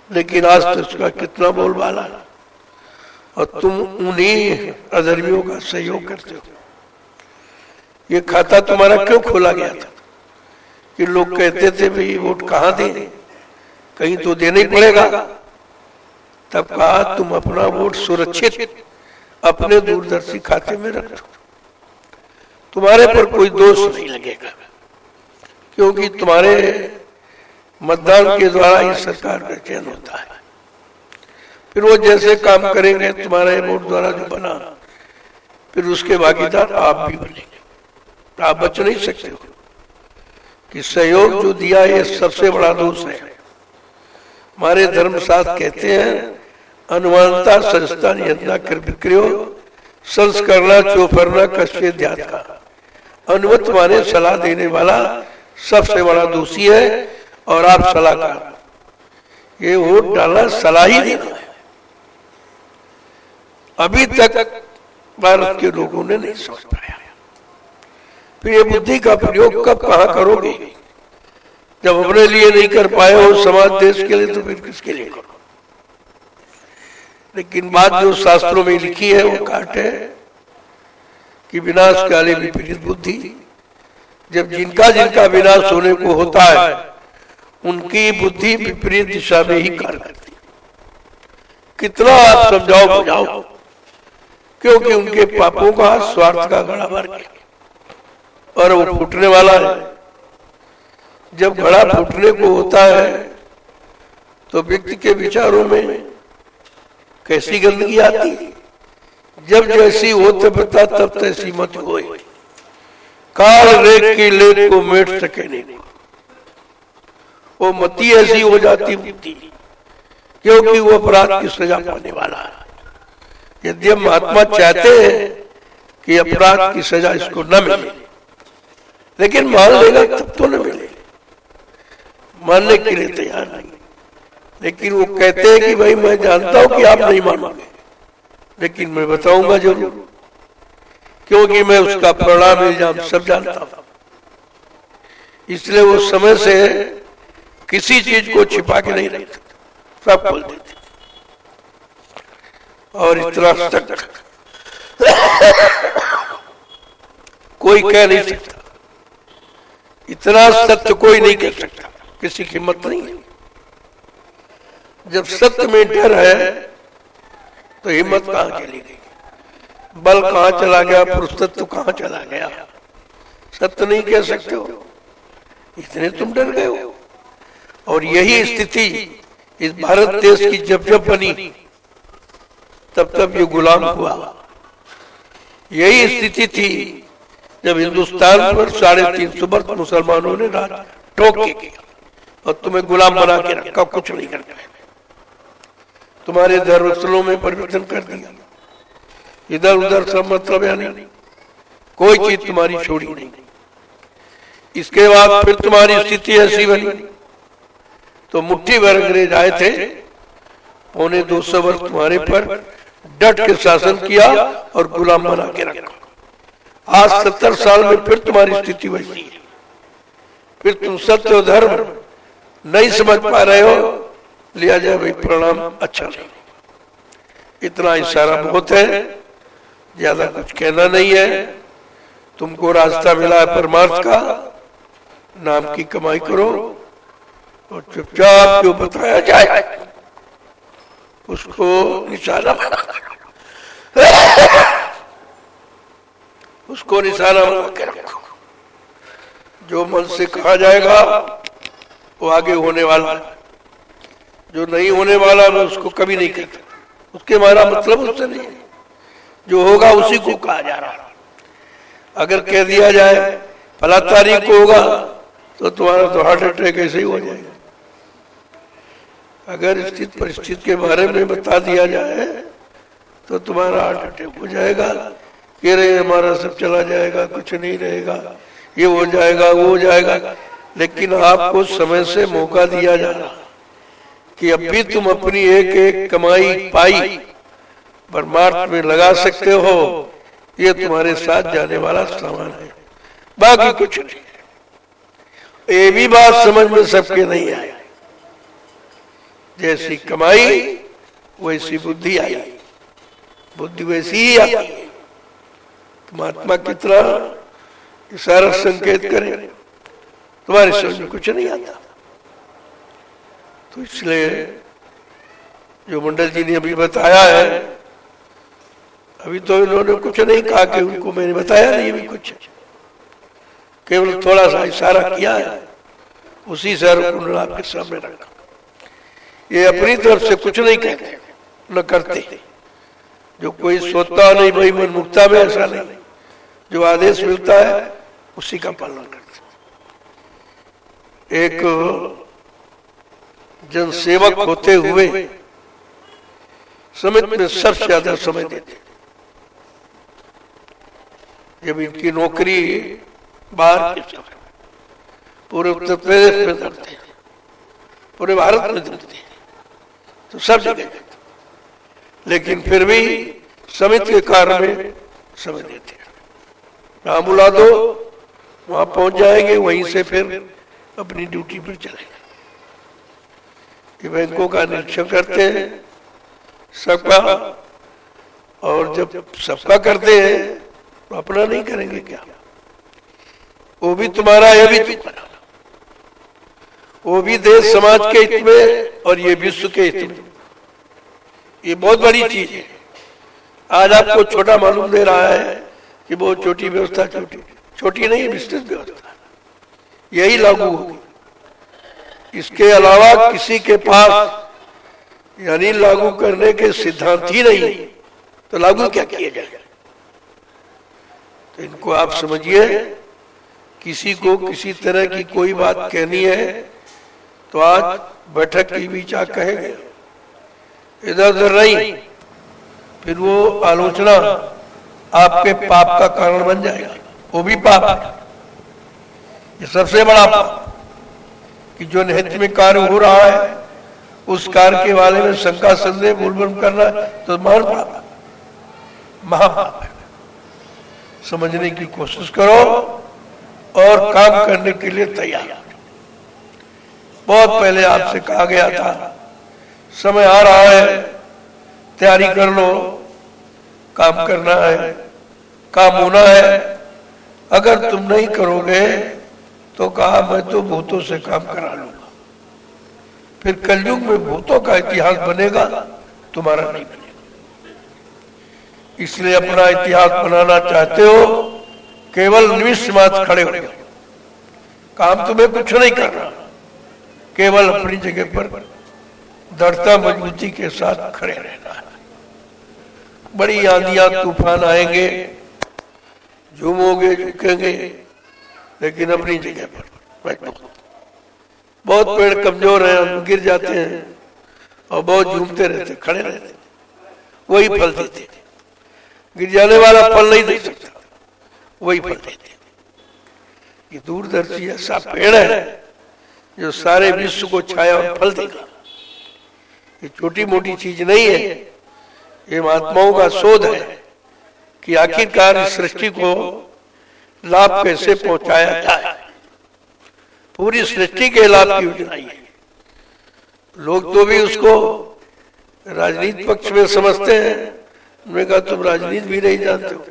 लेकिन आज तो इसका कितना बोलबाला, और तुम उन्हीं अधर्मियों का सहयोग करते हो। ये खाता तुम्हारा क्यों खोला गया था कि लोग कहते थे भाई वोट कहाँ दें, कहीं तो देना ही पड़ेगा। तब कहा तुम अपना वोट सुरक्षित अपने दूरदर्शी खाते में रखो, तुम्हारे पर कोई दोष नहीं लगेगा, क्योंकि तुम्हारे मतदान के द्वारा ही सरकार का चयन होता है। फिर वो जैसे काम करेंगे तुम्हारे वोट द्वारा जो बना, फिर उसके भागीदार आप भी बनेंगे। आप बच नहीं सकते हो कि सहयोग जो दिया ये सबसे बड़ा दोष है। हमारे धर्मशास्त्र कहते हैं अनुमानता संस्था नियंत्रणा कर विक्रियो संस्करणा चौफरना कश्य ध्यान का। अनुमत माने सलाह देने वाला सबसे बड़ा दोषी है, और आप सलाहकार। ये वोट डालना सलाह ही देना है। अभी तक भारत के लोगों ने नहीं समझ पाया। फिर ये बुद्धि का प्रयोग कब कहाँ करोगे? जब अपने लिए नहीं कर पाए हो समाज देश के लिए, तो फिर किसके लिए करो? लेकिन बात जो शास्त्रों में लिखी है वो काट है कि विनाश काले विपरीत बुद्धि। जब जिनका जिनका विनाश होने को होता है उनकी बुद्धि विपरीत दिशा में ही कार्य करती है। कितना आप समझाओ बुझाओ, क्योंकि उनके पापों का स्वार्थ का घड़ा भर गया और वो फूटने वाला है। जब घड़ा फूटने को होता है तो व्यक्ति के विचारों में कैसी गंदगी आती है। जब जैसी हो तब तैसी मत होए, काल रेख की लेख को मेट सके नहीं। वो मती ऐसी हो जाती बुद्धि, क्योंकि वो अपराध की सजा पाने वाला है। यदि महात्मा चाहते हैं कि अपराध की सजा इसको न मिले, लेकिन मान लेगा तब तो न मिले, मानने के लिए तैयार नहीं। लेकिन वो कहते हैं कि भाई मैं जानता हूं कि आप नहीं मानोगे, लेकिन मैं बताऊंगा जरूर, क्योंकि मैं उसका परिणाम इल्जाम सब जानता हूं। इसलिए वो समय से किसी चीज को छिपा के नहीं रखते, सब बोल देते। और इतना तक कोई कह नहीं सकता, इतना सत्य कोई नहीं कह सकता, किसी की हिम्मत नहीं है। जब सत्य में डर है तो हिम्मत कहां चली गई, बल कहां चला गया, पुरुषत्व कहां चला गया। सत्य नहीं कह सकते हो, इतने तुम डर गए हो। और यही स्थिति इस भारत देश की जब जब बनी तब ये गुलाम हुआ। यही स्थिति थी जब हिंदुस्तान पर 350 वर्ष मुसलमानों ने राज ठोक के किया और तुम्हें गुलाम बना के रखा, कुछ नहीं कर पाए। तुम्हारे धर्मस्थलों में परिवर्तन कर दिया, इधर उधर सब मतलब या नहीं, कोई चीज तुम्हारी छोड़ी नहीं। इसके बाद फिर तुम्हारी स्थिति ऐसी बनी तो मुट्ठी भर अंग्रेज आए थे, 250 वर्ष तुम्हारे पर डट के शासन किया और गुलाम बना के रखा। आज 70 साल में फिर तुम्हारी स्थिति वैसी है। फिर तुम सत्य और धर्म नहीं समझ पा रहे हो, लिया जाए भाई परिणाम अच्छा नहीं। इतना इशारा बहुत है, ज्यादा कुछ कहना नहीं है। तुमको रास्ता मिला है परमार्थ का, नाम की कमाई करो और चुपचाप जो बताया जाए उसको निशाना बना, उसको निशाना बना के रखो। जो मन से कहा जाएगा वो आगे होने वाला है, जो नहीं होने वाला मैं उसको कभी नहीं कहता। उसके हमारा मतलब उससे नहीं है, जो होगा उसी को कहा जा रहा। अगर कह दिया जाए फला तारीख को होगा तो तुम्हारा तो हार्ट अटैक ऐसे ही हो जाएगा। अगर स्थित परिस्थिति के बारे में बता दिया जाए तो तुम्हारा हार्ट अटैक हो जाएगा, कह रहे हमारा सब चला जाएगा, कुछ नहीं रहेगा, ये हो जाएगा वो हो जाएगा। लेकिन आपको समय से मौका दिया जा रहा कि अब भी तुम अपनी एक एक कमाई पाई परमार्थ में लगा सकते हो। ये तुम्हारे साथ जाने वाला सामान है, बाकी कुछ नहीं। ये भी बात समझ में सबके नहीं आई। जैसी कमाई वैसी बुद्धि आई, बुद्धि वैसी ही आती है। महात्मा कितना इशारा संकेत करें, तुम्हारे समझ में कुछ नहीं आता। तो इसलिए जो मंडल जी ने अभी बताया है, अभी तो इन्होंने कुछ नहीं कहा कि उनको मैंने बताया नहीं अभी कुछ, केवल थोड़ा सा इशारा किया है, उसी इशारे को उन्होंने आपके सामने रखा। ये अपनी तरफ से कुछ नहीं कहते न करते, जो कोई सोचता नहीं भाई मन मुक्ता में, ऐसा नहीं, जो आदेश मिलता है उसी का पालन करते। एक जनसेवक होते हुए समिति में सबसे ज्यादा समय देते। जब इनकी नौकरी बाहर के समय पूरे उत्तर प्रदेश में करते हैं, पूरे भारत में करते हैं, तो सब जगह देते, लेकिन फिर भी समिति के कार्य में समय देते हैं। वहां बुला दो, वहां पहुंच जाएंगे, वहीं से फिर अपनी ड्यूटी पर चलेंगे। बैंकों का निरीक्षण करते हैं सबका, और जब सबका करते हैं तो अपना नहीं करेंगे क्या? वो भी तुम्हारा, ये भी तुम्हारा, वो भी देश समाज के हित में और ये विश्व के हित में। ये बहुत बड़ी चीज है। आज आपको छोटा मालूम दे रहा है कि बहुत छोटी व्यवस्था, छोटी नहीं, विस्तृत व्यवस्था, यही लागू होगी। इसके अलावा किसी के पास यानी लागू करने के सिद्धांत ही नहीं, तो लागू क्या किया जाएगा? तो इनको आप समझिए, किसी को किसी तरह की कोई बात कहनी है तो आज बैठक के बीच आ कहेंगे, इधर उधर नहीं, फिर वो आलोचना आपके पाप का कारण बन जाएगा। वो भी पाप है, ये सबसे बड़ा पाप, कि जो निहित में कार्य हो रहा है उस कार्य के बारे में शंका संदेह बोलबम करना तो महान पाप है, महापाप है। समझने की कोशिश करो और काम करने के लिए तैयार। बहुत पहले आपसे कहा गया था, समय आ रहा है, तैयारी कर लो, काम करना है, काम होना है। अगर तुम नहीं करोगे तो कहा मैं तो भूतों से काम करा लूंगा। फिर कलयुग में भूतों का इतिहास बनेगा, तुम्हारा नहीं बनेगा। इसलिए अपना इतिहास बनाना चाहते हो, केवल निमिष मात्र खड़े हो जाओ। काम तुम्हें कुछ नहीं करना, केवल अपनी जगह पर दृढ़ता मजबूती के साथ खड़े रहना है। बड़ी आंधियां तूफान आएंगे, झूमोगे, झुकेंगे, लेकिन अपनी जगह पर बैठो। बहुत पेड़ कमजोर हैं, गिर जाते हैं, और बहुत झूमते रहते, खड़े रहते, वही फल देते। गिर जाने वाला फल नहीं दे सकता, वही फल देते। ये दूरदर्शी ऐसा पेड़ है जो सारे विश्व को छाया और फल देगा। ये छोटी मोटी चीज नहीं है, ये महात्माओं का शोध है कि आखिरकार इस सृष्टि को लाभ कैसे पहुंचाया जाए। पूरी सृष्टि के लाभ की योजना है। लोग तो भी उसको राजनीति पक्ष में समझते हैं। उन्होंने कहा तुम राजनीति भी नहीं जानते हो,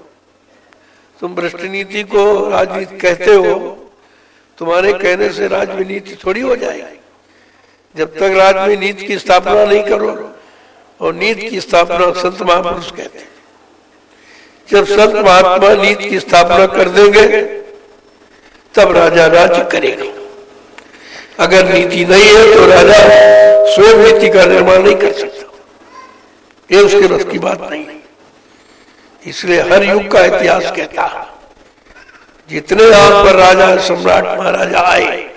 तुम भ्रष्ट नीति को राजनीति कहते हो, तुम्हारे कहने से राजनीति थोड़ी हो जाएगी। जब तक राज में नीति की स्थापना नहीं करो, और नीति की स्थापना संत महापुरुष कहते हैं। जब संत महात्मा नीति की स्थापना कर देंगे तब राजा राज्य करेगा। अगर नीति नहीं है तो राजा स्वयं नीति का निर्माण नहीं कर सकता, ये उसके बस की बात नहीं है। इसलिए हर युग का इतिहास कहता है, जितने यहाँ पर राजा सम्राट महाराजा आए,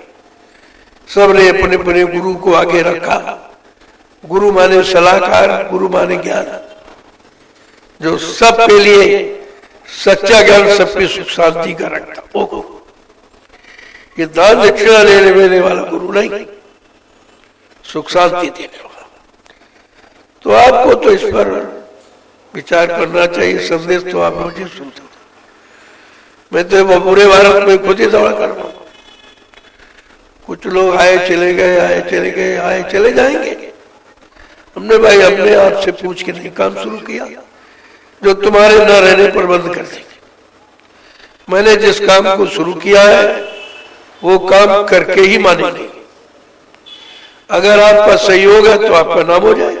सबने अपने अपने गुरु को आगे रखा। गुरु माने सलाहकार, गुरु माने ज्ञान, जो सबके लिए सच्चा ज्ञान, सबके सुख शांति का रखता। ओ ये दान दक्षिणा लेने वाला गुरु नहीं, सुख शांति देने वाला। तो आपको तो इस पर विचार करना चाहिए। संदेश तो आप मुझे सुनते, मैं तो पूरे भारत में खुद ही दौड़ा कर रहा हूं। कुछ लोग आए चले गए, आए चले गए, आए चले जाएंगे, हमने आपसे पूछ के नहीं काम शुरू किया जो तुम्हारे न रहने पर बंद कर देंगे। मैंने जिस काम को शुरू किया है वो काम करके ही मानेंगे। अगर आपका सहयोग है तो आपका नाम हो जाए,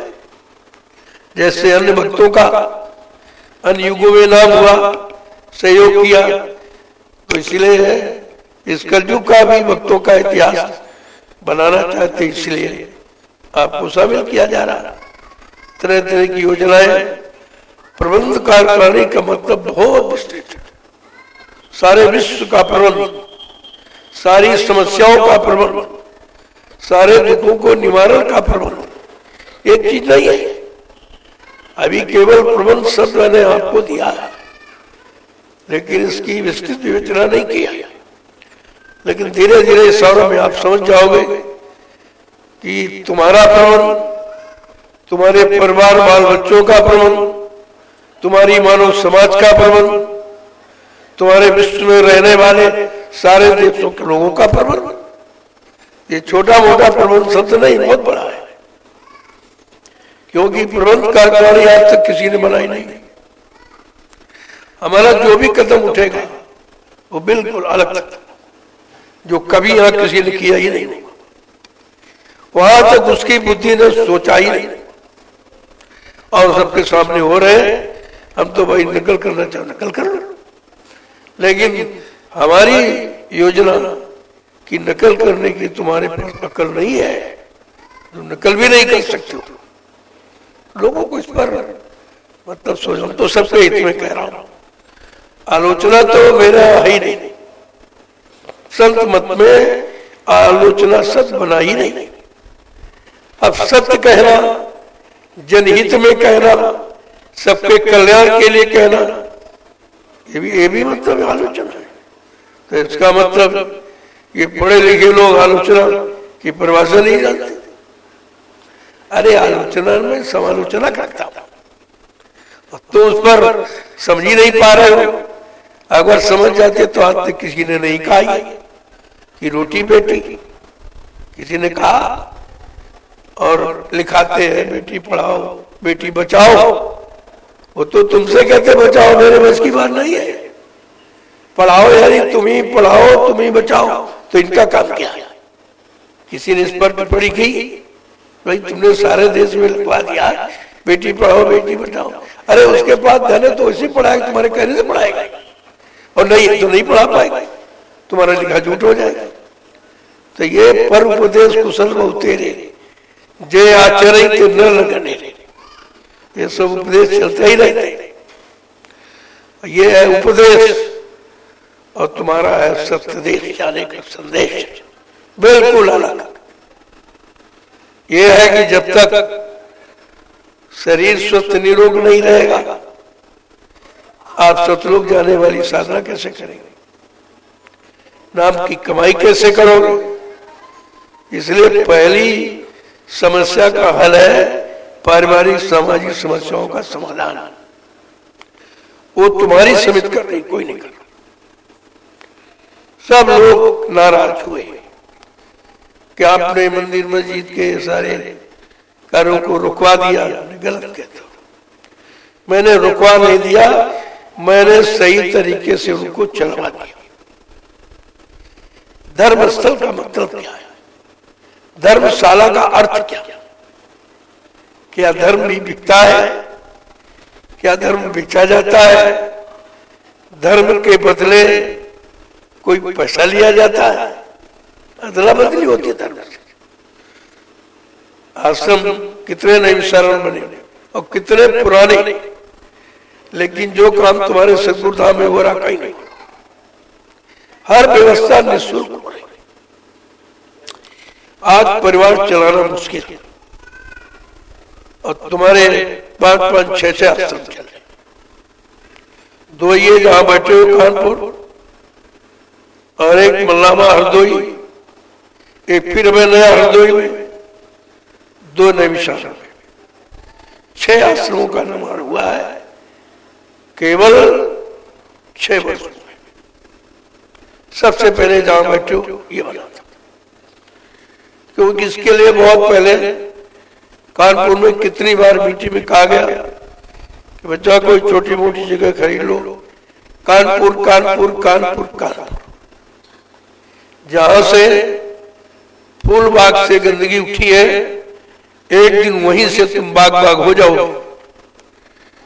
जैसे अन्य भक्तों का अन्य युगों में नाम हुआ, सहयोग किया। तो इसलिए इस कलयुग का भी भक्तों का इतिहास बनाना चाहते, इसलिए आपको शामिल किया जा रहा। तरह तरह की योजनाएं, प्रबंध कार्य कराने का मतलब बहुत विस्तृत है। सारे विश्व का प्रबंध, सारी समस्याओं का प्रबंध, सारे दुखों को निवारण का प्रबंध एक चीज नहीं है। अभी केवल प्रबंध शब्द मैंने आपको दिया है, लेकिन इसकी विस्तृत विवेचना नहीं किया। लेकिन धीरे धीरे इस और में आप समझ जाओगे कि तुम्हारा प्रबंध, तुम्हारे परिवार बाल बच्चों का प्रबंध, तुम्हारी मानव समाज का प्रबंध, तुम्हारे विश्व में रहने वाले सारे देशों के लोगों का प्रबंध, ये छोटा मोटा प्रबंध शब्द नहीं, बहुत बड़ा है। क्योंकि प्रबंध कार्यप्रणाली आज तक किसी ने बनाई नहीं। हमारा जो भी कदम उठेगा वो बिल्कुल अलग अलग, जो कभी यहां किसी ने किया ही नहीं, वहां तक उसकी बुद्धि ने सोचा ही नहीं, और सबके सामने हो रहे हैं। हम तो भाई नकल करना चाहो नकल कर लो, लेकिन हमारी योजना की नकल करने की तुम्हारे पास अकल नहीं है, जो नकल भी नहीं कर सकते हो। लोगों को इस पर मतलब सोचो, तो सबके हित में कह रहा हूं। आलोचना तो मेरा है ही नहीं, संत मत में आलोचना सत्य बना ही नहीं। अब सत्य कहना, जनहित में कहना, सबके कल्याण के लिए कहना, ये भी मतलब आलोचना है। तो इसका मतलब ये पढ़े लिखे लोग आलोचना की परिभाषा नहीं जानते। अरे आलोचना में समालोचना करता हूं, तो उस पर समझ ही नहीं पा रहे हो। अगर समझ जाते तो आज तक किसी ने नहीं कहा कि रोटी बेटी, किसी ने कहा। और लिखाते हैं बेटी पढ़ाओ बेटी बचाओ, वो तो तुमसे कहते बचाओ, मेरे बस की बात नहीं है। पढ़ाओ यानी तुम ही पढ़ाओ तुम ही बचाओ, तो इनका काम क्या है? किसी ने इस पर टिप्पणी की, भाई तुमने सारे देश में लिखवा दिया बेटी पढ़ाओ बेटी बचाओ। अरे उसके बाद मैंने तो इसी पढ़ाएगा, तुम्हारे कहने से पढ़ाएगा, और नहीं तो नहीं पढ़ा पाएगा, तुम्हारा लिखा झूठ हो जाएगा। तो ये पर उपदेश कुशल बहु तेरे, जे आचरण के न लगने, ये सब उपदेश चलते ही रहते। ये है उपदेश, और तुम्हारा है सत्य देश जाने का संदेश, बिल्कुल अलग। ये है कि जब तक शरीर स्वस्थ निरोग नहीं रहेगा, आप सतलोक जाने वाली साधना कैसे करेंगे? नाम की कमाई कैसे करोगे? इसलिए पहली समस्या का हल है पारिवारिक सामाजिक समस्याओं का समाधान। वो तुम्हारी समिति कर रही, कोई नहीं कर रहा। सब लोग नाराज हुए कि आपने मंदिर मस्जिद के सारे कार्यों को रुकवा दिया। गलत कहते हो, मैंने रुकवा नहीं दिया, मैंने सही तरीके से उनको चलवा दिया। धर्मस्थल का मतलब क्या है? धर्मशाला का अर्थ क्या? क्या धर्म भी बिकता है? क्या धर्म बेचा जाता है? धर्म के बदले कोई पैसा लिया जाता है? अदला बदली होती है धर्म से। आश्रम कितने नैमिषारण बने और कितने पुराने, लेकिन जो काम तुम्हारे सतगुरुधाम में हो रहा कहीं नहीं। हर व्यवस्था निःशुल्क हो रही। आज परिवार चलाना मुश्किल है, और तुम्हारे 5-5-6 आश्रम चल रहे। 2 ये जहां बैठे हो कानपुर, और एक मल्लामा हरदोई, एक फिर मैं नया हरदोई में, 2 नैमिषारण में। 6 आश्रमों का निर्माण हुआ है केवल 6 वर्षों में। सबसे पहले जहां बैठे हो ये बना था, क्योंकि इसके लिए बहुत पहले कानपुर में कितनी बार मीटिंग में कहा गया कि बच्चा कोई छोटी मोटी जगह खरीद लो, कानपुर कानपुर कानपुर कानपुर। जहां से फूल बाग से गंदगी उठी है, एक दिन वहीं से तुम बाग बाग हो जाओ।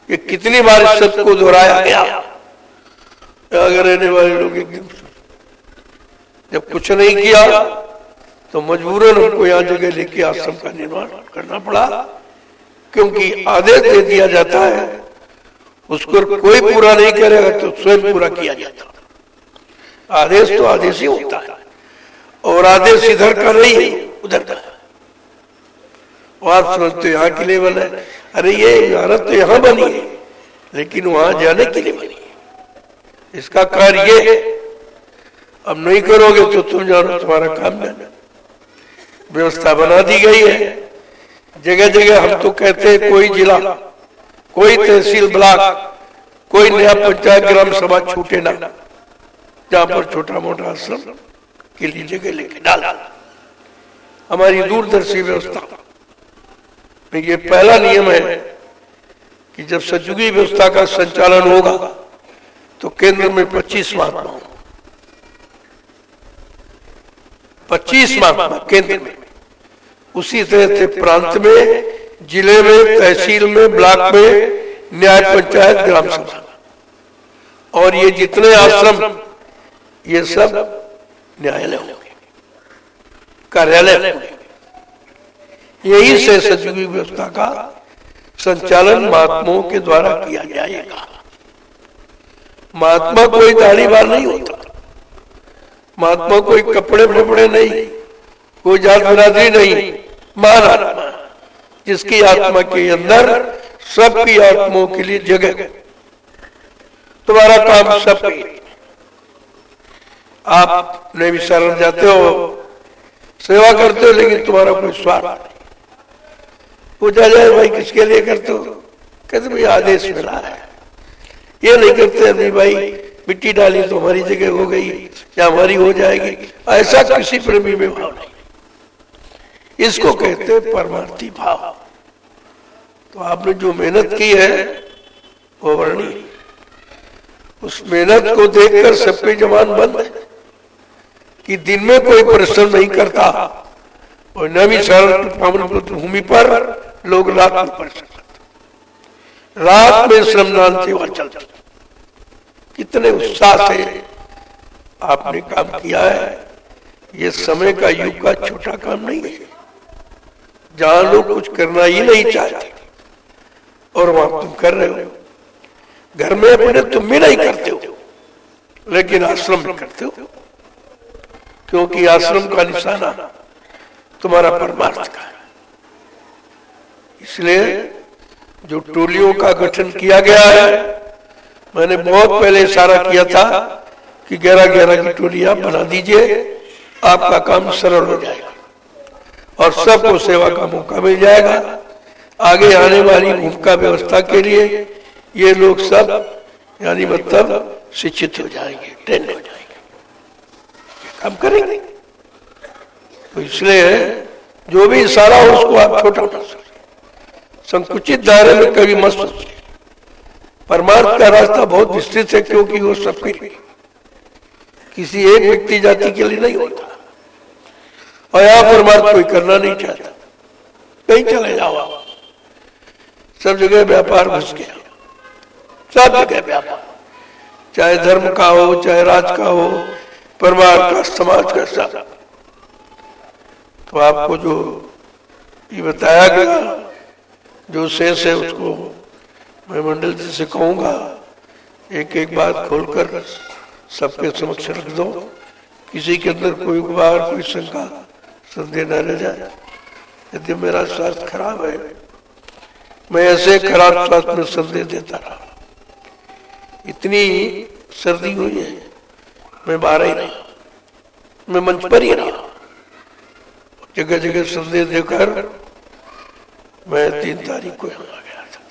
ये कितनी बार इस शब्द को दोहराया गया। अगर रहने वाले लोग एक दिन जब कुछ नहीं किया तो मजबूरन उनको यहाँ जगह लेके आश्रम का निर्माण करना पड़ा, क्योंकि आदेश दे दिया जाता है, उसको कोई पूरा नहीं करेगा तो स्वयं पूरा किया जाता। आदेश तो आदेश ही होता है, और आदेश इधर का नहीं है, उधर का है। आप समझते यहाँ के लिए बना है, अरे ये इमारत तो यहाँ बनी है लेकिन वहां जाने के लिए बनी है। इसका कार्य ये, अब नहीं करोगे तो तुम जानो तुम्हारा काम जाना। व्यवस्था बना दी गई है जगह जगह। हम तो कहते हैं कोई जिला, कोई तहसील ब्लॉक, कोई नया पंचायत ग्राम सभा छूटे ना, जहां पर छोटा मोटा आश्रम के लिए जगह लेके डाल। हमारी दूरदर्शी व्यवस्था में ये पहला नियम है कि जब सतयुगी व्यवस्था का संचालन होगा तो केंद्र में 25 महात्मा, 25 महात्मा केंद्र में, उसी तरह से प्रांत में, जिले में, तहसील में, ब्लॉक में, न्याय पंचायत ग्राम सभा, और ये जितने आश्रम ये सब न्यायालय होंगे, कार्यालय होंगे। यही से सतयुगी व्यवस्था का संचालन महात्माओं के द्वारा किया जाएगा। महात्मा कोई दाढ़ी बाल नहीं होता, महात्मा कोई कपड़े फपड़े नहीं, कोई जात बिरादरी नहीं, महान आत्मा जिसकी आत्मा के अंदर सबकी आत्माओं के लिए जगह। तुम्हारा काम सब आप नहीं भी शरण जाते हो, सेवा करते हो, लेकिन तुम्हारा कोई स्वार्थ नहीं। पूछा जाए भाई किसके लिए करते हो, कहते भाई आदेश मिला है। ये नहीं करते नहीं भाई मिट्टी डाली तो हमारी जगह हो गई या हमारी हो जाएगी, ऐसा किसी प्रेमी में भाव नहीं। इसको कहते परमार्थी भाव। तो आपने जो मेहनत की है वो वर्णीय, उस मेहनत को देखकर सबके जवान बंद है कि दिन में कोई परिश्रम नहीं करता और न भी शरण पावन भूमि पर लोग रात में परिश्रम करते, रात में श्रमदान सेवा चलती। कितने उत्साह से आपने काम किया है। ये समय का युग का छोटा काम नहीं है, जहां लोग कुछ करना ही नहीं चाहते और वहां तुम कर रहे हो। घर में अपने तुम भी नहीं करते हो, लेकिन आश्रम में करते हो, क्योंकि आश्रम का निशाना तुम्हारा परमार्थ का है। इसलिए जो टोलियों का गठन किया गया है, मैंने बहुत पहले इशारा किया था कि 11-11 की टोली आप बना दीजिए, आपका काम सरल हो जाएगा और सबको सेवा का मौका मिल जाएगा। आगे आने वाली भूमिका व्यवस्था के लिए ये लोग सब यानी मतलब शिक्षित हो जाएंगे, ट्रेंड हो जाएंगे, काम करेंगे। तो इसलिए जो भी इशारा हो उसको आप छोटा मत सोचिए, संकुचित दायरे में कभी मत सोचिए। परमार्थ का रास्ता बहुत विस्तृत है, क्योंकि वो सबके लिए, किसी एक व्यक्ति जाति के लिए नहीं होता। और यहाँ परमार्थ कोई करना नहीं चाहता, कहीं चले जाओ, सब जगह व्यापार घुस गया, सब जगह व्यापार, चाहे धर्म का हो, चाहे राज का हो, परिवार का, समाज का, सब। तो आपको जो ये बताया गया, जो शेष है उसको मैं मंडल जी से कहूंगा एक एक बात खोलकर सबके समक्ष रख दो, किसी के अंदर कोई गुबार, कोई शंका, संदेह न रह जाए। यदि मेरा स्वास्थ्य खराब है, मैं ऐसे खराब स्वास्थ्य में संदेह देता रहा, इतनी सर्दी हुई है, मैं बाहर ही रहा, मैं मंच पर ही रहा, जगह जगह संदेश देकर मैं 3 तारीख को यहाँ आ गया था।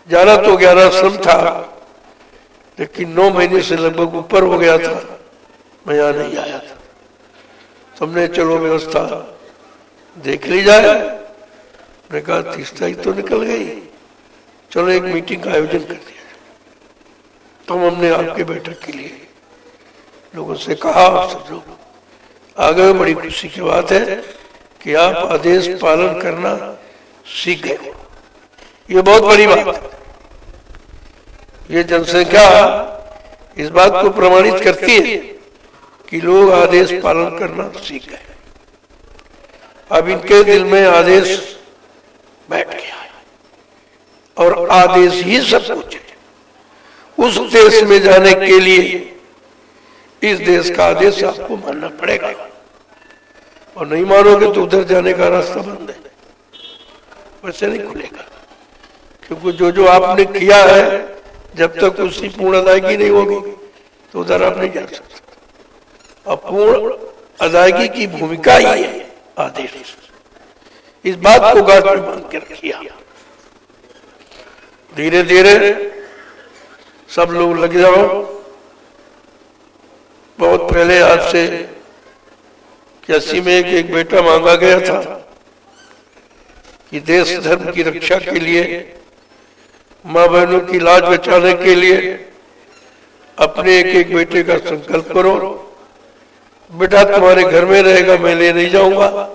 जाना तो 11 श्रम था, लेकिन 9 महीने से लगभग ऊपर हो गया था, मैं यहाँ नहीं आया था। तुमने चलो व्यवस्था देख ली जाए, मैंने कहा 30 तारीख तो निकल गई, चलो एक मीटिंग का आयोजन कर दिया। तो हमने आपके बैठक के लिए लोगों से कहा, सब लोग आ गए। बड़ी खुशी की बात है कि आप आदेश पालन करना सीख गए हो, ये बहुत बड़ी बात है। ये जनसंख्या इस बात को प्रमाणित करती है कि लोग आदेश पालन करना सीख गए। अब इनके दिल में आदेश बैठ गया है और आदेश ही सब कुछ है। उस देश में जाने के लिए इस देश का आदेश आपको मानना पड़ेगा, और नहीं मानोगे तो उधर जाने का रास्ता बंद है, वैसे नहीं खुलेगा। क्योंकि जो आपने किया है जब तक उसकी पूर्ण अदायगी नहीं होगी तो उधर आप नहीं जा सकते। और पूर्ण अदायगी की भूमिका ही है आदेश। इस बात को गांठ में बांध के रखिए। धीरे धीरे सब लोग लग जाओ। बहुत पहले आज से 81 में एक बेटा मांगा गया था कि देश धर्म की रक्षा के लिए, माँ बहनों की लाज बचाने के लिए अपने एक बेटे का संकल्प करो। बेटा तुम्हारे घर में रहेगा, मैं ले नहीं जाऊंगा,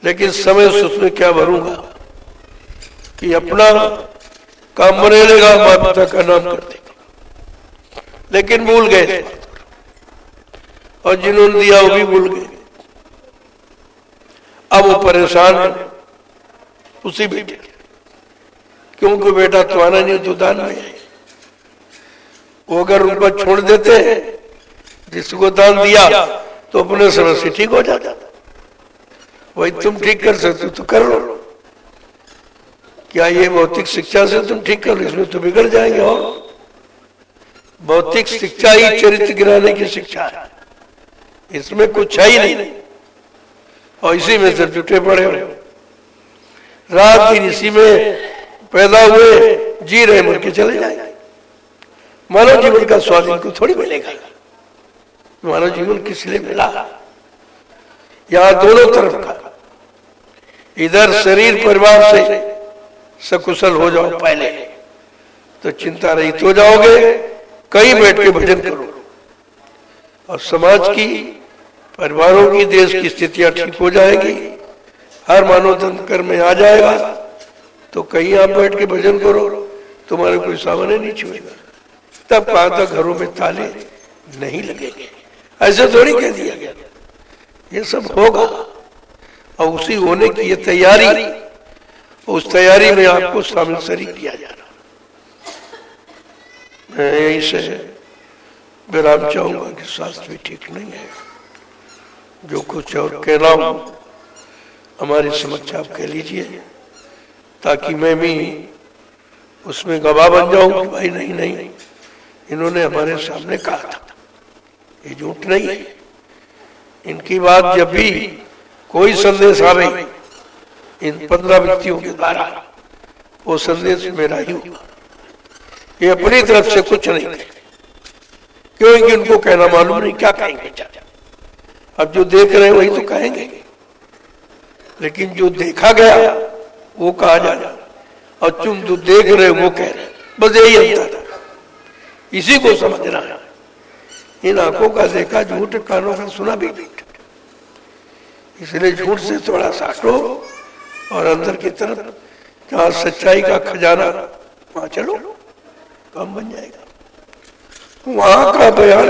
लेकिन समय से उसमें क्या भरूंगा कि अपना काम बने लेगा, माता पिता का नाम कर देगा। लेकिन भूल गए, और जिन्होंने दिया वो भी भूल गए। अब वो परेशान है उसी बेटे, क्योंकि बेटा तुम्हारा नहीं तो दान में है। वो अगर उनको छोड़ देते हैं जिसको दान दिया तो अपने समय से ठीक हो जाता। वही तुम ठीक कर सकते तो कर लो, क्या ये भौतिक शिक्षा से तुम ठीक कर लो? इसमें तो बिगड़ जाएंगे। और भौतिक शिक्षा ही चरित्र गिराने की शिक्षा है, इसमें कुछ है ही नहीं। और इसी में सिर्फ जुटे पड़े हो, रात दिन इसी में पैदा हुए, जी रहे, मर के चले जाएंगे। मानव जीवन का स्वाद इनको थोड़ी मिलेगा। मानव जीवन किस लिए मिला? यहाँ दोनों तरफ का, इधर शरीर परिवार से सकुशल हो जाओ पहले तो चिंता रहित हो जाओगे, कहीं बैठ के भजन करो और समाज की, परिवारों की, देश की स्थितियां ठीक हो जाएगी। हर मानव तंत्र में आ जाएगा तो कहीं आप बैठ के भजन करो, तुम्हारे कोई सामने नहीं छुएगा। तब कहा था घरों में ताले नहीं लगेंगे, ऐसे थोड़ी कह दिया गया। ये सब होगा और उसी होने की ये तैयारी, उस तैयारी में आपको शामिल शरीक किया जा रहा। मैं यहीं से विराम चाहूंगा कि स्वास्थ्य भी ठीक नहीं है। जो कुछ और कह रहा हूं हमारी समझ आप कह लीजिए, ताकि मैं भी उसमें गवाह बन जाऊं कि भाई नहीं नहीं, इन्होंने हमारे सामने कहा था, ये झूठ नहीं है। इनकी बात जब भी कोई संदेश आवे इन 15 व्यक्तियों के द्वारा, वो संदेश मेरा ही होगा। ये अपनी तरफ से कुछ नहीं कहे, क्योंकि उनको कहना मालूम नहीं क्या कहेंगे। अब जो देख रहे हैं वही तो कहेंगे, लेकिन जो देखा गया वो कहा जाएगा, और तुम जो देख रहे हो वो कह रहे, बस यही अंतर है। इसी को समझना है। इन आंखों का देखा झूठ, कानों का सुना भी झूठ, इसलिए झूठ से थोड़ा सा हटो और अंदर की तरफ जहां सच्चाई का खजाना, वहां चलो, काम बन जाएगा। वहां का बयान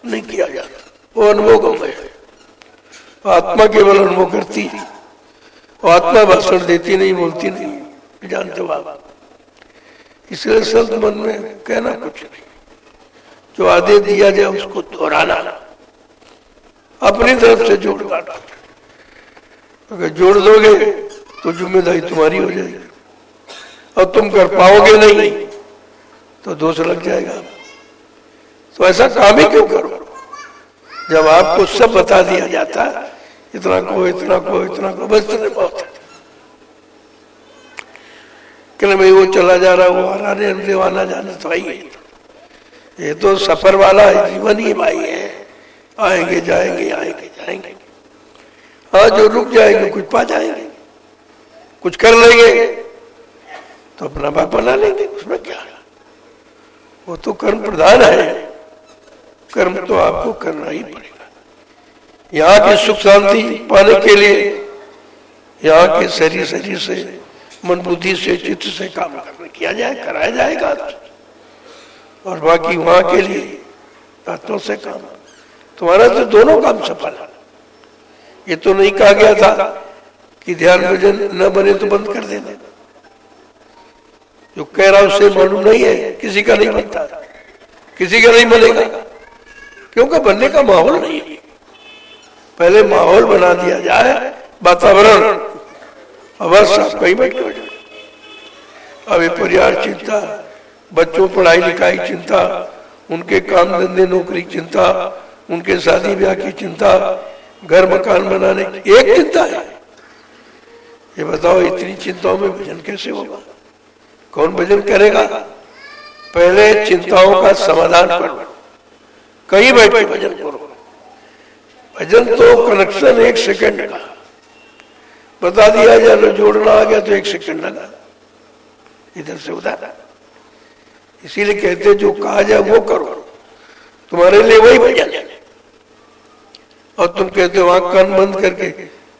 नहीं किया जाता, वो अनुभव गम है। आत्मा केवल अनुभव करती है, और आत्मा भाषण देती नहीं, बोलती नहीं, जानते हो आप। इसलिए संत मन में कहना कुछ नहीं, जो आदेश दिया जाए उसको दोहराना, अपनी तरफ से जोड़ काट। अगर जोड़ दोगे तो जिम्मेदारी तुम्हारी हो जाएगी, और तुम कर पाओगे नहीं तो दोष लग जाएगा। तो ऐसा काम ही क्यों करो जब आपको सब बता दिया जाता है, इतना को इतना को इतना को, बस इतने बहुत है। कि भाई वो चला जा रहा, वो आ रहा, आना जाना तो आई है। ये तो सफर वाला है, जीवन ही भाई है, आएंगे जाएंगे, आएंगे जाएंगे। हाँ, जो रुक जाएंगे कुछ पा जाएंगे, कुछ कर लेंगे तो अपना बाप बना लेंगे, उसमें क्या है। वो तो कर्म प्रधान है, कर्म तो आपको करना ही पड़ेगा। यहाँ की सुख शांति पाने के लिए यहाँ के शरीर से, मन बुद्धि से, चित्त से काम करना किया जाए, कराया जाएगा। और बाकी वहां के लिए तत्वों से काम, तुम्हारा तो दोनों काम सफल है। ये तो नहीं कहा गया था कि ध्यान भजन न बने तो बंद कर देना। जो कह रहा उससे मालूम नहीं है, किसी का नहीं बनता, किसी का नहीं बनेगा, क्योंकि बनने का माहौल नहीं है। पहले माहौल बना दिया जाए, वातावरण, अवश्य कहीं बैठ के अभी परिवार चिंता, बच्चों पढ़ाई लिखाई चिंता, उनके काम धंधे नौकरी चिंता, उनके शादी ब्याह की चिंता, घर मकान बनाने की एक चिंता है। ये बताओ इतनी चिंताओं में भजन कैसे होगा? कौन भजन करेगा? पहले चिंताओं का समाधान करो, कहीं बैठ के भजन करो। भजन तो कनेक्शन 1 सेकंड का बता दिया जाए, जोड़ना आ गया तो 1 सेकंड लगा इधर से उधर। इसीलिए कहते जो कहा जाए वो करो, तुम्हारे लिए वही भजन है। और तुम कहते हो आंख कान बंद करके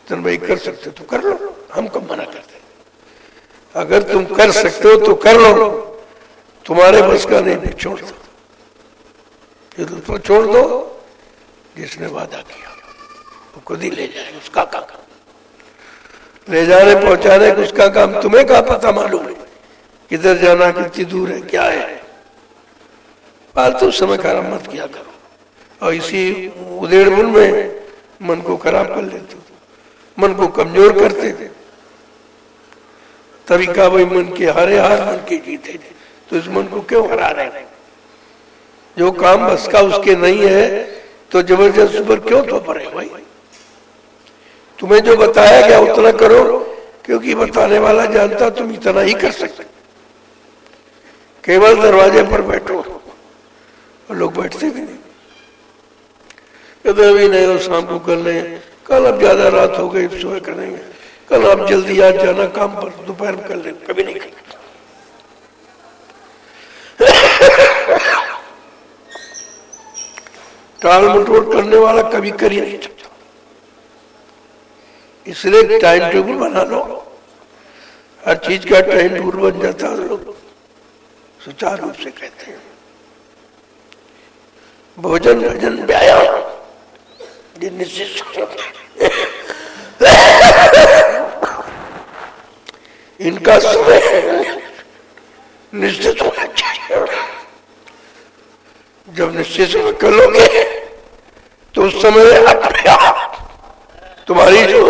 तुम भाई कर सकते हो तो कर लो, हम कब मना करते। अगर तुम कर सकते हो तो कर लो, तुम्हारे बस का नहीं, छोड़ दो। ये तो छोड़ दो, जिसने वादा किया वो खुद ही ले जाए, उसका काम। ले जाने पहुंचाने का उसका काम, तुम्हें क्या पता मालूम है किधर जाना, कितनी दूर है, क्या है। फालतू समय खराब मत किया करो। और इसी उधेड़बुन में मन को खराब कर लेते हो, मन को कमजोर करते थे। तभी कहा भाई मन के हारे हार, मन के जीते। तो इस मन को क्यों हरा रहे? जो काम बस का उसके नहीं है तो जबरदस्त पर क्यों तो पड़े भाई? तुम्हें जो बताया गया उतना करो, क्योंकि बताने वाला जानता तुम इतना ही कर सकते। केवल दरवाजे पर बैठो, और लोग बैठते भी नहीं, कहते अभी नहीं हो, शाम को कर लें, कल अब ज्यादा रात हो गई सुबह करेंगे, कल आप जल्दी आज जाना काम पर, दोपहर में कर लेंगे। कभी नहीं करते। टाल मटोल करने वाला कभी कर ही नहीं सकता। इसलिए टाइम टेबल बना लो, हर चीज का टाइम टेबल बन जाता है, लोग सुचारू रूप से कहते हैं। भोजन भजन व्यायाम इनका समय निश्चित होना चाहिए। जब निश्चित समय कर लोगे तो उस समय अपने आप तुम्हारी जो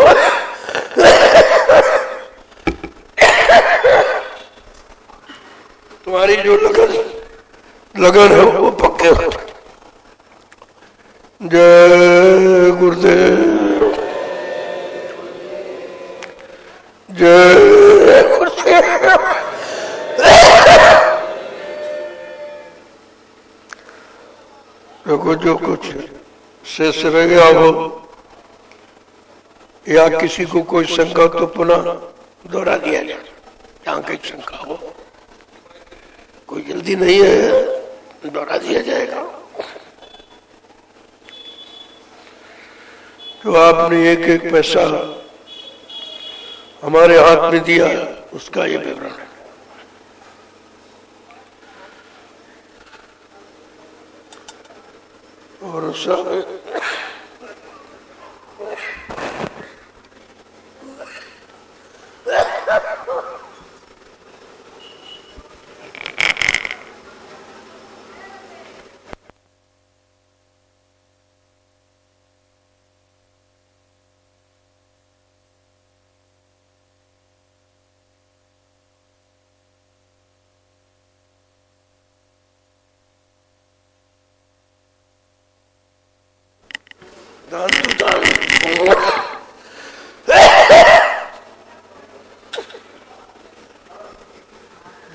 लगन है वो पक्के हो। जय गुरुदेव, जय गुरुदेव। देखो जो कुछ शेष रह गया हो या किसी को कोई शंका तो पुनः दोहरा दिया जाए। जहाँ कहीं शंका हो, कोई जल्दी नहीं है, दोहरा दिया जाएगा। जो आपने एक एक पैसा हमारे हाथ में दिया उसका ये विवरण है। और सब दान तो दान,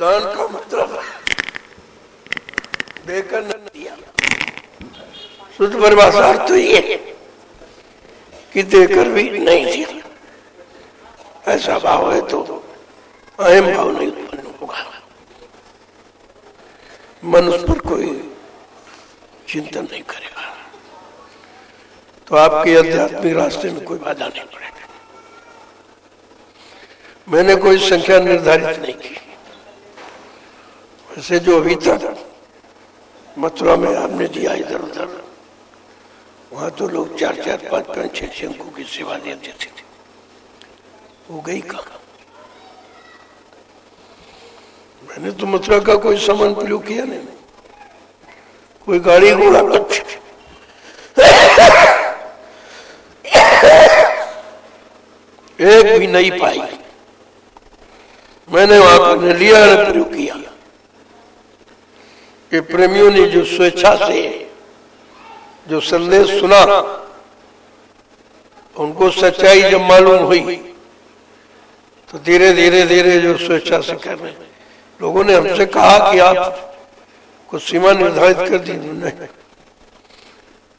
दान का मतलब देकर न दिया। शुद्ध परिभाषा तो ये कि देकर भी नहीं दिया। ऐसा भाव है तो अहम भाव नहीं उत्पन्न होगा, मन उस पर कोई चिंतन नहीं करेगा, तो आपके आध्यात्मिक रास्ते में कोई बाधा नहीं पड़ेगा। मैंने कोई संख्या निर्धारित नहीं की, वैसे जो अभी तक मथुरा में आपने दिया इधर उधर, वहां तो लोग 4-4, 5-5, 6-6 अंकों की सेवा देते थे, वो गई कहाँ? मैंने तो मथुरा का कोई सामान प्रयोग किया नहीं, कोई गाड़ी घोड़ा कुछ एक भी नहीं पाई। मैंने वहां पर लिया और प्रयोग किया। ये प्रेमियों ने जो स्वेच्छा से जो संदेश सुना, उनको सच्चाई जब मालूम हुई तो धीरे धीरे धीरे जो स्वेच्छा से कर रहे, लोगों ने हमसे कहा कि आप कुछ सीमा निर्धारित कर दी। नहीं,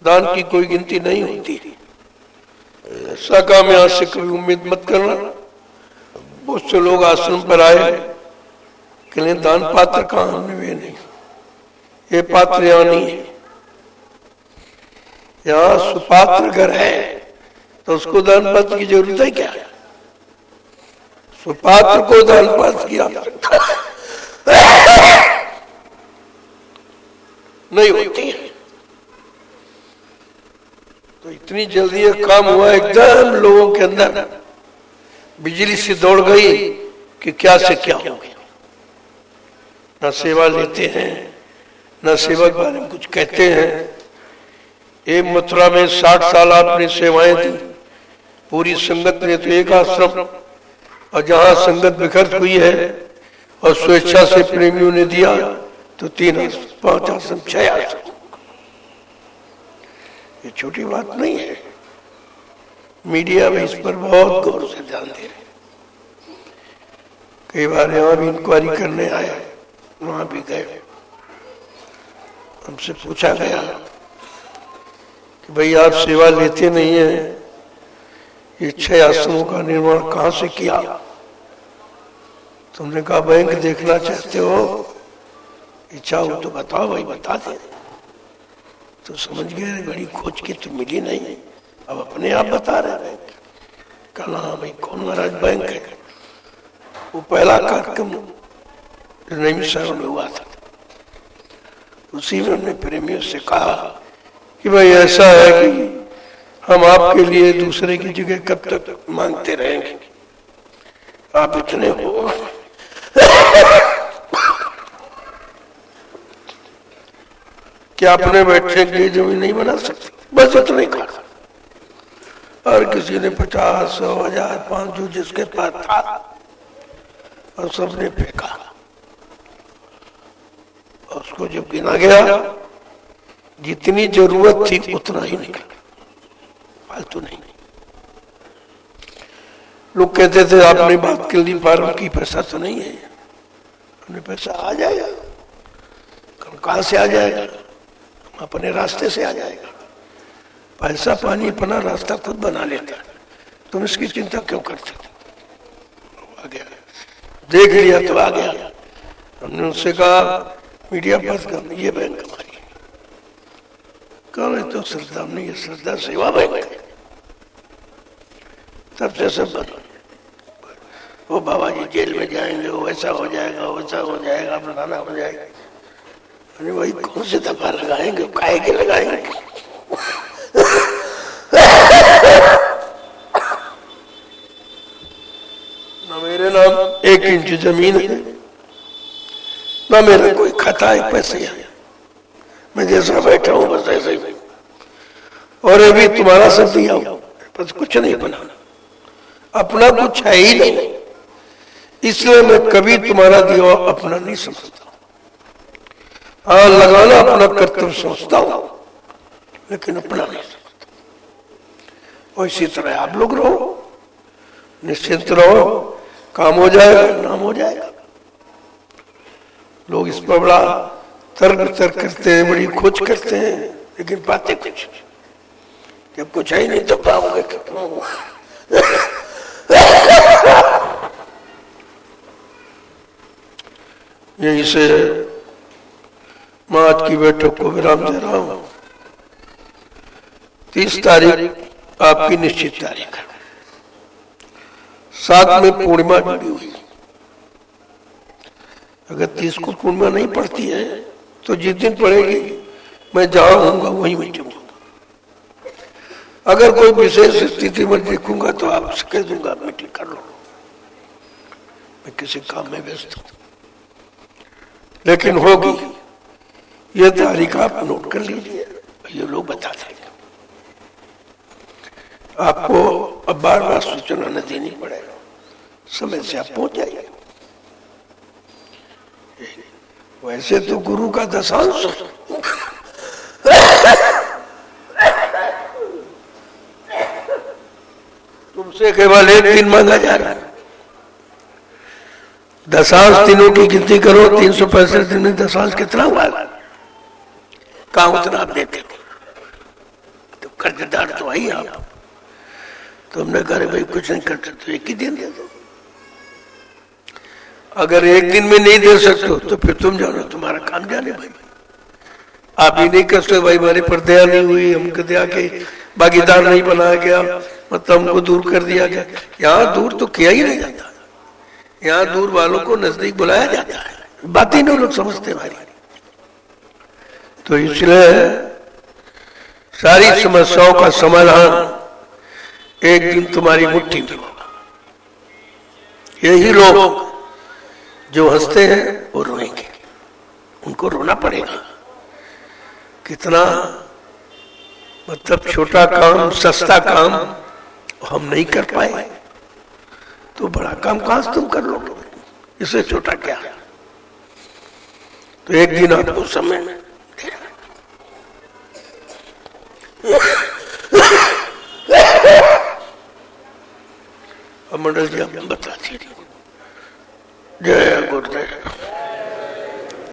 दान की कोई गिनती नहीं होती, ऐसा काम यहां से कभी उम्मीद मत करना। बहुत से लोग आश्रम पर आए कि दान पात्र कहाँ, हमने वे नहीं, ये पात्र यहाँ नहीं है। यहाँ सुपात्र अगर है तो उसको दान पात्र की जरूरत है क्या? सुपात्र को दान पात्र किया नहीं होती है। तो इतनी जल्दी ये काम हुआ, एकदम लोगों के अंदर बिजली से दौड़ गई कि क्या से क्या हो गया। न सेवा लेते हैं, न सेवा के बारे में कुछ कहते हैं। एक मथुरा में 60 साल आपने सेवाएं दी, पूरी संगत ने तो एक आश्रम, और जहां संगत बिखर हुई है और स्वेच्छा से प्रेमियों ने दिया तो 3, 5 आश्रम, 6 आश्रम। ये छोटी बात नहीं है। मीडिया में इस पर बहुत गौर से ध्यान दे रहे। कई बार यहाँ भी इंक्वायरी करने आए, वहां भी गए, हमसे पूछा गया कि भाई आप सेवा लेते नहीं है, ये 6 आश्रमों का निर्माण कहां से किया? तुमने कहा बैंक देखना चाहते हो, इच्छा हो तो बताओ, भाई बता दे। तो समझ गए बड़ी खोज की तो मिली नहीं, अब अपने आप बता रहे बैंक। कहा हाँ भाई कौन महाराज बैंक है? वो पहला कार्यक्रम नई शहर में हुआ था, उसी में हमने प्रेमियों से कहा कि भाई ऐसा है कि हम आपके लिए दूसरे की जगह कब तक मांगते रहेंगे, आप इतने हो कि अपने बैठने के लिए जमीन नहीं बना सकते, बस इतना ही कहा। और किसी ने 50, 100, 1000, 500 जिसके पास था, और सबने फेंका। और उसको जब गिना गया, जितनी जरूरत थी उतना ही निकला, फालतू नहीं। लोग कहते थे आपने बात कर ली फार्म की, पैसा तो नहीं है। हमने पैसा आ जाएगा, कहां से आ जाएगा? अपने रास्ते से आ जाएगा। पैसा पानी अपना रास्ता खुद बना लेता है, तुम इसकी चिंता क्यों करते थे? आ गया, देख लिया तो आ गया। हमने उनसे कहा मीडिया पर कर, ये बैंक हमारी। कहा तो श्रद्धा नहीं है, श्रद्धा सेवा बैंक है, सबसे सब बदल। वो बाबा जी जेल में जाएंगे, वो ऐसा हो जाएगा, वैसा हो जाएगा, फलाना हो जाएगा। अरे भाई कौन से दफा लगाएंगे, काहे के लगाएंगे? ना मेरे नाम 1 इंच जमीन है, ना मेरा कोई खाता है, पैसे है। मैं जैसा बैठा हूं बस ऐसे ही, और अभी तुम्हारा सब दिया हूं, बस कुछ नहीं बनाना, अपना कुछ है ही नहीं, इसलिए मैं कभी तुम्हारा दिया अपना नहीं समझता। हाँ लगाना अपना कर्तव्य समझता हूं, लेकिन अपना नहीं समझता। और इसी तरह आप लोग रहो, निश्चिंत रहो, काम हो जाएगा, नाम हो जाएगा। लोग इस पर बड़ा तर्क करते हैं, बड़ी खोज करते हैं, लेकिन पाते कुछ। जब कुछ है ही नहीं तो पाओगे। यहीं से मैं आज की बैठक को विराम दे रहा हूं। 30 तारीख आपकी निश्चित तारीख है, साथ में पूर्णिमा जुड़ी हुई। अगर 30 को पूर्णिमा नहीं पड़ती है तो जिस दिन पड़ेगी मैं जहां होऊंगा वहीं मैं जाऊंगा। अगर कोई विशेष स्थिति में देखूंगा तो आपसे कह दूंगा मीटिंग कर लो, मैं किसी काम में व्यस्त हूं, लेकिन होगी। ये तारीख आप नोट कर लीजिए, ये लोग बता देंगे आपको। अब बार बार सूचना न देनी पड़ेगा, समय से आप पहुंच जाइए। वैसे तो गुरु का दशांश तुमसे केवल एक दिन मांगा जा रहा है। दशांश दिनों की गिनती करो, 365 दिन में दशांश कितना हुआ? कहां उतना आप देते थे? तो कर्जदार तो आई आप। तो हमने कहा भाई कुछ नहीं कर सकते, एक ही दिन दे दो। अगर एक दिन में नहीं दे सकते हो तो फिर तुम जानो, तुम्हारा काम जाने भाई। आप ही नहीं कर सकते भाई हमारे पर दया नहीं हुई, हमको दया के भागीदार नहीं बनाया गया, मतलब हमको दूर कर दिया गया। यहाँ दूर तो किया ही नहीं जाता, यहाँ दूर वालों को नजदीक बुलाया जाता है। बात ही नहीं लोग समझते हमारी। तो इसलिए सारी समस्याओं का समाधान एक दिन तुम्हारी मुट्ठी में होगा। यही लोग जो हंसते हैं वो रोएंगे, उनको रोना पड़ेगा। कितना मतलब छोटा काम, सस्ता काम हम नहीं कर पाए तो बड़ा काम कहां से तुम कर लोगे? इससे छोटा क्या? तो एक दिन आपको समय में मंडल जी आप बता दीजिए। जय गुरुदेव।